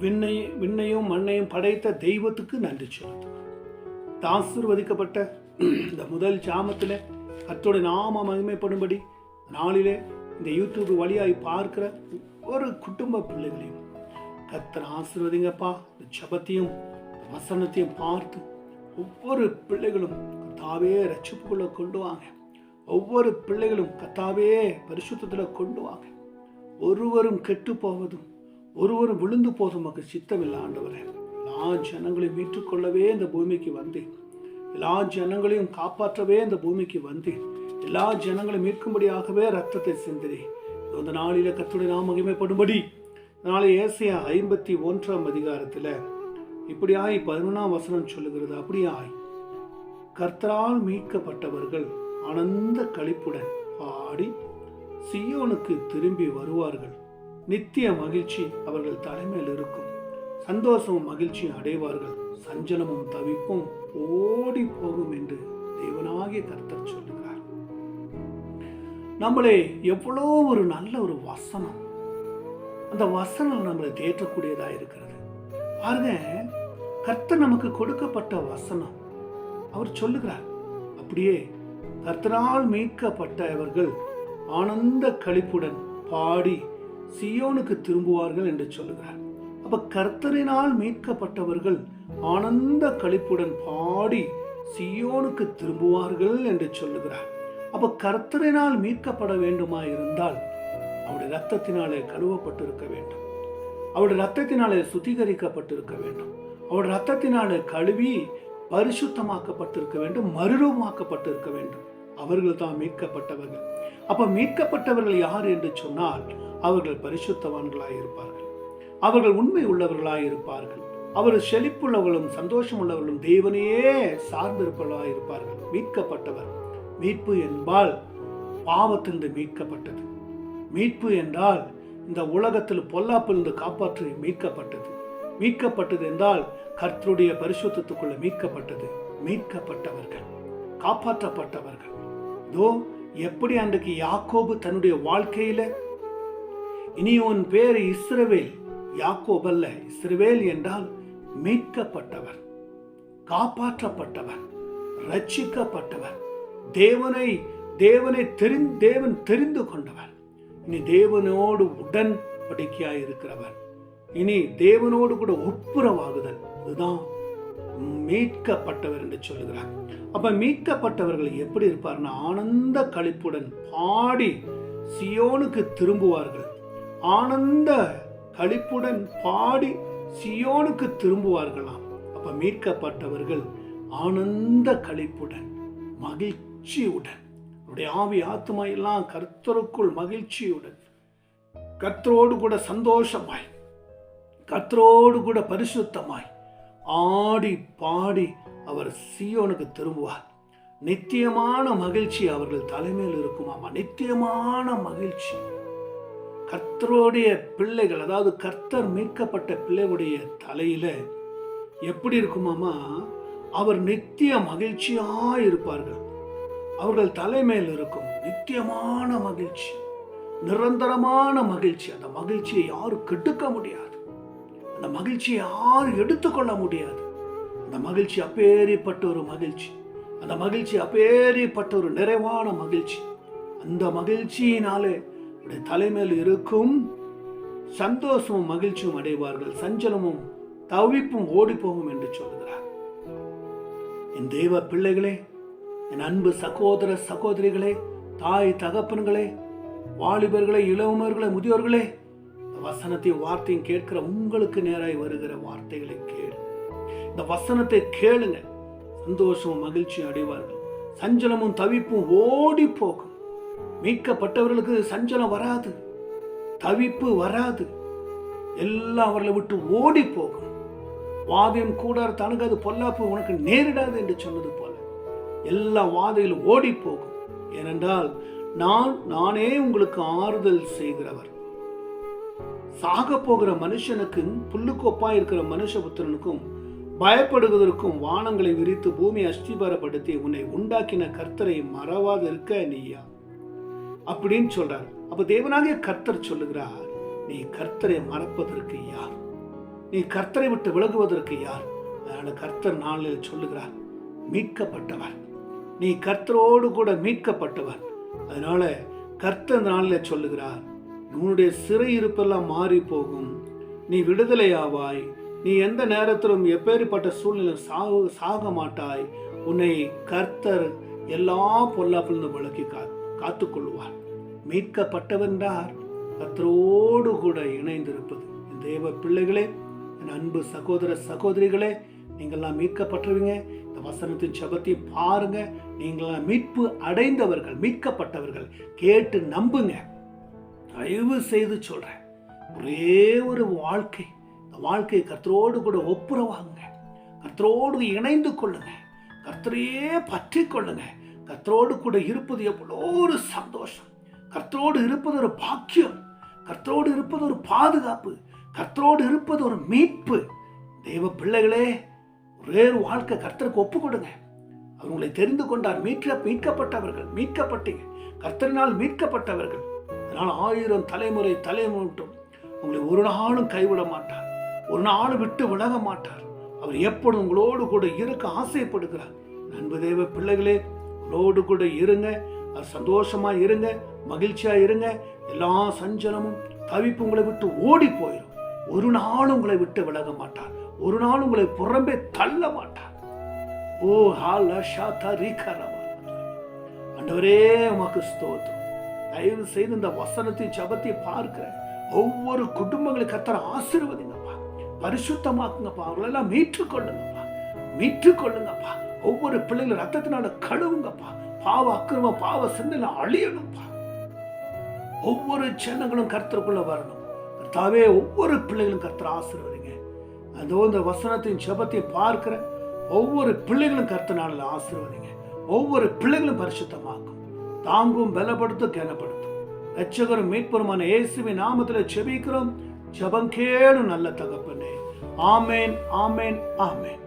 விண்ணையும் மண்ணையும் படைத்த தெய்வத்துக்கு நன்றி செலுத்துவோம். ஆசீர்வதிக்கப்பட்ட இந்த முதல் ஜாமத்தில் கர்த்தருடைய நாம மகிமைப்படும்படி நாளிலே இந்த யூடியூப் வழியாய் பார்க்கிற ஒவ்வொரு குடும்ப பிள்ளைகளையும் கர்த்தர் ஆசீர்வதிங்கப்பா. இந்த ஜெபத்தையும் வசனத்தையும் பார்த்து ஒவ்வொரு பிள்ளைகளும் கர்த்தாவே ரட்சிப்புக்குள்ள கொண்டு வாங்க. ஒவ்வொரு பிள்ளைகளும் கர்த்தாவே பரிசுத்தத்தில் கொண்டு வாங்க. ஒருவரும் கெட்டு போவதும் ஒருவரும் விழுந்து போதும் நமக்கு சித்தமில்லை ஆண்டவரே. எல்லா ஜனங்களையும் மீட்டுக்கொள்ளவே இந்த பூமிக்கு வந்தேன். எல்லா ஜனங்களையும் காப்பாற்றவே இந்த பூமிக்கு வந்தேன். எல்லா ஜனங்களையும் மீட்கும்படியாகவே ரத்தத்தை சிந்தினேன். இந்த நாளில கர்த்தருடைய நாமம் மகிமைப்படும்படி நாளை ஏசாயா 51 இப்படியாய் 11 சொல்லுகிறது. அப்படியாய் கர்த்தரால் மீட்கப்பட்டவர்கள் ஆனந்த களிப்புடன் பாடி சீயோனுக்கு திரும்பி வருவார்கள். நித்திய மகிழ்ச்சி அவர்கள் தலைமையில் இருக்கும். சந்தோஷமும் மகிழ்ச்சியும் அடைவார்கள். சஞ்சலமும் தவிப்பும் ஓடி போகும் என்று தேவனாகிய கர்த்தர் சொல்லுகிறார். நம்மளே எவ்வளோ ஒரு நல்ல ஒரு வசனம், அந்த வசனம் நம்மளை தேற்றக்கூடியதா இருக்கிறது. பாருங்க, கர்த்தர் நமக்கு கொடுக்கப்பட்ட வசனம் அவர் சொல்லுகிறார். அப்படியே கர்த்தரால் மீட்கப்பட்டவர்கள் ஆனந்த களிப்புடன் பாடி சீயோனுக்கு திரும்புவார்கள் என்று சொல்லுகிறார். அப்ப கர்த்தரினால் மீட்கப்பட்டவர்கள் ஆனந்த களிப்புடன் பாடி சீயோனுக்கு திரும்புவார்கள் என்று சொல்லுகிறார். அப்ப கர்த்தரினால் மீட்கப்பட வேண்டுமா இருந்தால் அவருடைய ரத்தத்தினாலே கழுவப்பட்டிருக்க வேண்டும். அவருடைய ரத்தத்தினாலே சுத்திகரிக்கப்பட்டிருக்க வேண்டும். அவருடைய ரத்தத்தினாலே கழுவி பரிசுத்தமாக்கப்பட்டிருக்க வேண்டும், மறுரூபமாக்கப்பட்டிருக்க வேண்டும். அவர்கள் தான் மீட்கப்பட்டவர்கள். அப்ப மீட்கப்பட்டவர்கள் யார் என்று சொன்னால் அவர்கள் பரிசுத்தவான்களாய் இருப்பார்கள். அவர்கள் உண்மை உள்ளவர்களாய் இருப்பார்கள். அவர்கள் செழிப்புள்ளவர்களும் சந்தோஷம் உள்ளவர்களும் தேவனையே சார்ந்திருப்பவர்களாய் இருப்பார்கள். மீட்கப்பட்டவர். மீட்பு என்பால் பாவத்திலிருந்து மீட்கப்பட்டது. மீட்பு என்றால் இந்த உலகத்தில் பொல்லாப்பிலிருந்து காப்பாற்றி மீட்கப்பட்டது. மீட்கப்பட்டது என்றால் கர்த்தருடைய பரிசுத்தத்துக்குள்ள மீட்கப்பட்டது. மீட்கப்பட்டவர்கள், காப்பாற்றப்பட்டவர்கள். இதோ எப்படி அன்றைக்கு யாக்கோபு தன்னுடைய வாழ்க்கையில இனி உன் பேர் இஸ்ரவேல், யாக்கோபு அல்ல, இஸ்ரவேல் என்றால் மீட்கப்பட்டவர், காப்பாற்றப்பட்டவர், ரட்சிக்கப்பட்டவர், தேவன் தெரிந்து கொண்டவர், இனி தேவனோடு உடன்படிக்கையாய் இருக்கிறவர், இனி தேவனோடு கூட ஒப்புரவாகுதல். இதுதான் மீட்கப்பட்டவர் என்று சொல்லுகிறார். அப்ப மீட்கப்பட்டவர்கள் எப்படி இருப்பார்னா ஆனந்த களிப்புடன் பாடி சியோனுக்கு திரும்புவார்கள். ஆனந்த களிப்புடன் பாடி சியோனுக்கு திரும்புவார்களாம். அப்ப மீட்கப்பட்டவர்கள் ஆனந்த களிப்புடன் மகிழ்ச்சியுடன், அவருடைய ஆவி ஆத்துமா எல்லாம் கர்த்தருக்குள் மகிழ்ச்சியுடன், கர்த்தரோடு கூட சந்தோஷமாய், கர்த்தரோடு கூட பரிசுத்தமாய் ஆடி பாடி அவர் சீயோனுக்கு திரும்புவார். நித்தியமான மகிழ்ச்சி அவர்கள் தலைமையில் இருக்குமாமா. நித்தியமான மகிழ்ச்சி கர்த்தருடைய பிள்ளைகள், அதாவது கர்த்தர் மீட்கப்பட்ட பிள்ளைகளுடைய தலையில எப்படி இருக்குமாமா? அவர் நித்திய மகிழ்ச்சியாய் இருப்பார்கள். அவர்கள் தலைமையில் இருக்கும் நித்தியமான மகிழ்ச்சி, நிரந்தரமான மகிழ்ச்சி. அந்த மகிழ்ச்சியை யாரும் கெடுக்க முடியாது. அந்த மகிழ்ச்சியை யாரும் எடுத்துக்கொள்ள முடியாது. அந்த மகிழ்ச்சி அப்பேறிப்பட்ட ஒரு மகிழ்ச்சி. அந்த மகிழ்ச்சி அப்பேறிப்பட்ட ஒரு நிறைவான மகிழ்ச்சி. அந்த மகிழ்ச்சியினாலே தலைமையில் இருக்கும் சந்தோஷமும் மகிழ்ச்சியும் அடைவார்கள். சஞ்சலமும் தவிப்பும் ஓடி போகும் என்று சொல்கிறார். என் தெய்வ பிள்ளைகளே, என் அன்பு சகோதர சகோதரிகளே, தாய் தகப்பன்களே, வாலிபர்களே, இளவர்களே, முதியோர்களே, வசனத்தையும் வார்த்தையும் கேட்கிற உங்களுக்கு நேராய் வருகிற வார்த்தைகளை கேளு. இந்த வசனத்தை கேளுங்க. சந்தோஷமும் மகிழ்ச்சியும் அடைவார்கள். சஞ்சலமும் தவிப்பும் ஓடி போகும். மீட்கப்பட்டவர்களுக்கு சஞ்சலம் வராது, தவிப்பு வராது. எல்லாம் அவர்களை விட்டு ஓடி போகும். வாதையும் கூடார தணுகாது, பொல்லாப்பு உனக்கு நேரிடாது என்று சொன்னது போல எல்லா வாதையிலும் ஓடி போகும். ஏனென்றால் நானே உங்களுக்கு ஆறுதல் செய்கிறவர். சாக போகிற மனுஷனுக்கும் புல்லுக்கொப்பா இருக்கிற மனுஷபுத்திரனுக்கும் பயப்படுவதற்கும் வானங்களை விரித்து பூமி அஸ்திபாரப்படுத்தி உன்னை உண்டாக்கின கர்த்தரை மறவாது இருக்க நீயா அப்படின்னு சொல்றார். அப்ப தேவனாகிய கர்த்தர் சொல்லுகிறார், நீ கர்த்தரை மறப்பதற்கு யார்? நீ கர்த்தரை விட்டு விலகுவதற்கு யார்? அதனால கர்த்தர் நாளில் சொல்லுகிறார், மீட்கப்பட்டவர். நீ கர்த்தரோடு கூட மீட்கப்பட்டவர். அதனால கர்த்தர் நாளில் சொல்லுகிறார், உன்னுடைய சிறை இருப்பெல்லாம் மாறி போகும், நீ விடுதலை ஆவாய், நீ எந்த நேரத்திலும் எப்பேற்பட்ட சூழ்நிலை சாக மாட்டாய், உன்னை கர்த்தர் எல்லா பொல்லாப்பிலிருந்து விலக்கி காத்துக்கொள்வார். மீட்கப்பட்டவென்றார் கர்த்தரோடு கூட இணைந்திருப்பது. என் தேவ பிள்ளைகளே, என் அன்பு சகோதர சகோதரிகளே, நீங்கள்லாம் மீட்கப்பட்டவங்க. இந்த வசனத்தின் ஜெபத்தை பாருங்க. நீங்களாம் மீட்பு அடைந்தவர்கள், மீட்கப்பட்டவர்கள். கேட்டு நம்புங்க. தயவு செய்து சொல்றேன், ஒரே ஒரு வாழ்க்கை, இந்த வாழ்க்கையை கர்த்தரோடு கூட ஒப்புரவாங்க, கர்த்தரோடு இணைந்து கொள்ளுங்க, கர்த்தரையே பற்றி கொள்ளுங்க. கர்த்தரோடு கூட இருப்பது எவ்வளோ ஒரு சந்தோஷம், கர்த்தரோடு இருப்பது ஒரு பாக்கியம், கர்த்தரோடு இருப்பது ஒரு பாதுகாப்பு, கர்த்தரோடு இருப்பது ஒரு மீட்பு. தெய்வ பிள்ளைகளே, ஒரே ஒரு வாழ்க்கை கர்த்தருக்கு ஒப்பு கொடுங்க. அவர் உங்களை தெரிந்து கொண்டார். மீட்கப்பட்டவர்கள், மீட்கப்பட்டீங்க, கர்த்தரினால் மீட்கப்பட்டவர்கள். அதனால் 1000 தலைமுறை தலைமுட்டும் உங்களை ஒரு நாளும் கைவிட மாட்டார், ஒரு நாளும் விட்டு விலக மாட்டார். அவர் எப்பொழுதும் உங்களோடு கூட இருக்க ஆசைப்படுகிறார். அன்பு தேவ பிள்ளைகளே, உங்களோடு கூட இருங்க, சந்தோஷமா இருங்க, மகிழ்ச்சியா இருங்க. எல்லா சஞ்சலமும் தவிப்பு உங்களை விட்டு ஓடி போயிடும். ஒரு நாள் உங்களை விட்டு விலக மாட்டார், ஒரு நாள் உங்களை புறம்பே தள்ள மாட்டார். ஓ ஆண்டவரே, உமக்கு ஸ்தோத்திரம். தயவு செய்து இந்த வசனத்தை ஜெபத்தை பார்க்கிற ஒவ்வொரு குடும்பங்களை கர்த்தர் ஆசீர்வதிங்கப்பா, பரிசுத்தமாக்குங்கப்பா, அவங்களெல்லாம் மீட்டுக்கொள்ளுங்கப்பா, மீட்டுக்கொள்ளுங்கப்பா. ஒவ்வொரு பிள்ளைகளும் ரத்தத்தினால கழுவுங்கப்பா, பாவ அக்கிரம பாவ சிந்தனை அழியணும்ப்பா. ஒவ்வொரு ஜனங்களும் கர்த்தருக்குள்ள வரணும். கர்த்தாவே, ஒவ்வொரு பிள்ளைகளும் கர்த்தர் ஆசீர்வதிங்க. அதோ இந்த வசனத்தின் ஜெபத்தை பார்க்கிற ஒவ்வொரு பிள்ளைகளும் கர்த்தனால ஆசீர்வதிங்க. ஒவ்வொரு பிள்ளைகளும் பரிசுத்தமாக்கும், தாங்கும், பலப்படுத்தும், கனப்படுத்தும். இரட்சகரும் மீட்பருமான இயேசுவின் நாமத்தில் ஜெபிக்கிறோம். ஜெபம் கேளும் நல்ல தகப்பனே. ஆமென், ஆமென், ஆமென்.